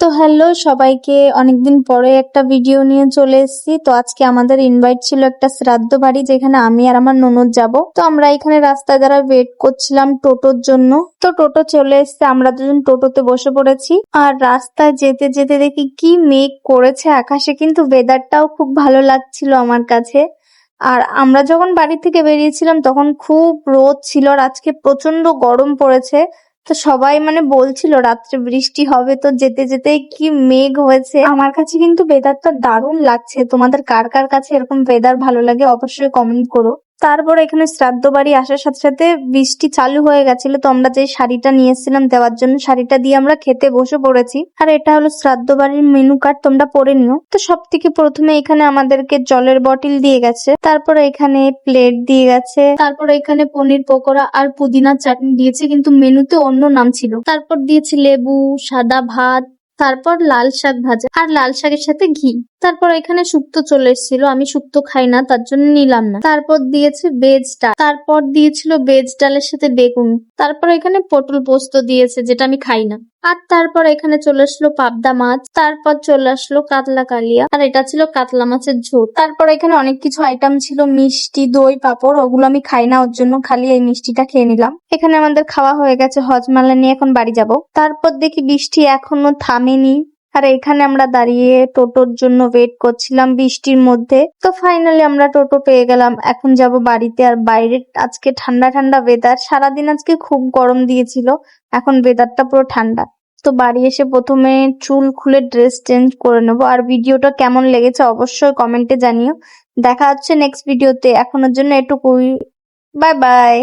তো হ্যালো সবাইকে, অনেকদিন পরে একটা ভিডিও নিয়ে চলে এসেছি। তো আজকে আমাদের ইনভাইট ছিল একটা শ্রাদ্ধ বাড়ি, যেখানে আমি আর আমার ননদ যাব। তো আমরা এখানে রাস্তায় দ্বারা ওয়েট করছিলাম টোটোর জন্য। তো টোটো চলে এসেছে, আমরা দুজন টোটোতে বসে পড়েছি। আর রাস্তায় যেতে যেতে দেখি কি মেঘ করেছে আকাশে, কিন্তু ওয়েদারটাও খুব ভালো লাগছিল আমার কাছে। আর আমরা যখন বাড়ি থেকে বেরিয়েছিলাম তখন খুব রোদ ছিল, আর আজকে প্রচন্ড গরম পড়েছে। তো সবাই বলছিল রাত্রে বৃষ্টি হবে, তো যেতে যেতে কি মেঘ হয়েছে। আমার কাছে কিন্তু ওয়েদারটা দারুণ লাগছে। তোমাদের কার কার কাছে এরকম ওয়েদার ভালো লাগে অবশ্যই কমেন্ট করো। তারপর এখানে শ্রাদ্ধ বাড়ি আসার সাথে সাথে বৃষ্টি চালু হয়ে গেছিল। তো আমরা যে শাড়িটা নিয়ে এসেছিলাম দেওয়ার জন্য, শাড়িটা দিয়ে আমরা খেতে বসে পড়েছি। আর এটা হলো শ্রাদ্ধ বাড়ির মেনু কার্ড, তোমরা পড়ে নিও। তো সব থেকে প্রথমে এখানে আমাদেরকে জলের বটিল দিয়ে গেছে, তারপরে এখানে প্লেট দিয়ে গেছে, তারপরে এখানে পনির পকোড়া আর পুদিনার চাটনি দিয়েছে, কিন্তু মেনুতে অন্য নাম ছিল। তারপর দিয়েছে লেবু, সাদা ভাত, তারপর লাল শাক ভাজা আর লাল শাকের সাথে ঘি। তারপর এখানে শুক্তো চলে এসেছিল, আমি শুক্তো খাই না তার জন্য নিলাম না। তারপর দিয়েছে ভেজ ডাল, তারপর দিয়েছিল ভেজ ডালের সাথে বেগুন, তারপর এখানে পটল পোস্ত দিয়েছে যেটা আমি খাই না। আর তারপর এখানে চলে আসলো পাবদা মাছ, তারপর চলে আসলো কাতলা কালিয়া, আর এটা ছিল কাতলা মাছের ঝোল। তারপর এখানে অনেক কিছু আইটেম ছিল, মিষ্টি, দই, পাঁপড়, ওগুলো আমি খাই না, ওর জন্য খালি এই মিষ্টিটা খেয়ে নিলাম। এখানে আমাদের খাওয়া হয়ে গেছে, হজমালা নিয়ে এখন বাড়ি যাব। তারপর দেখি বৃষ্টি এখনো থামেনি, আর এখানে আমরা দাঁড়িয়ে টোটোর জন্য ওয়েট করছিলাম বৃষ্টির মধ্যে। তো ফাইনালি আমরা টোটো পেয়ে গেলাম, এখন যাব বাড়িতে। আর বাইরে আজকে ঠান্ডা ঠান্ডা ওয়েদার, সারাদিন আজকে খুব গরম দিয়েছিল, এখন ওয়েদারটা পুরো ঠান্ডা। তো বাড়ি এসে প্রথমে চুল খুলে ড্রেস চেঞ্জ করে নেবো। আর ভিডিওটা কেমন লেগেছে অবশ্যই কমেন্টে জানিও। দেখা হচ্ছে নেক্সট ভিডিওতে, এখনের জন্য এটুকুই। Bye bye.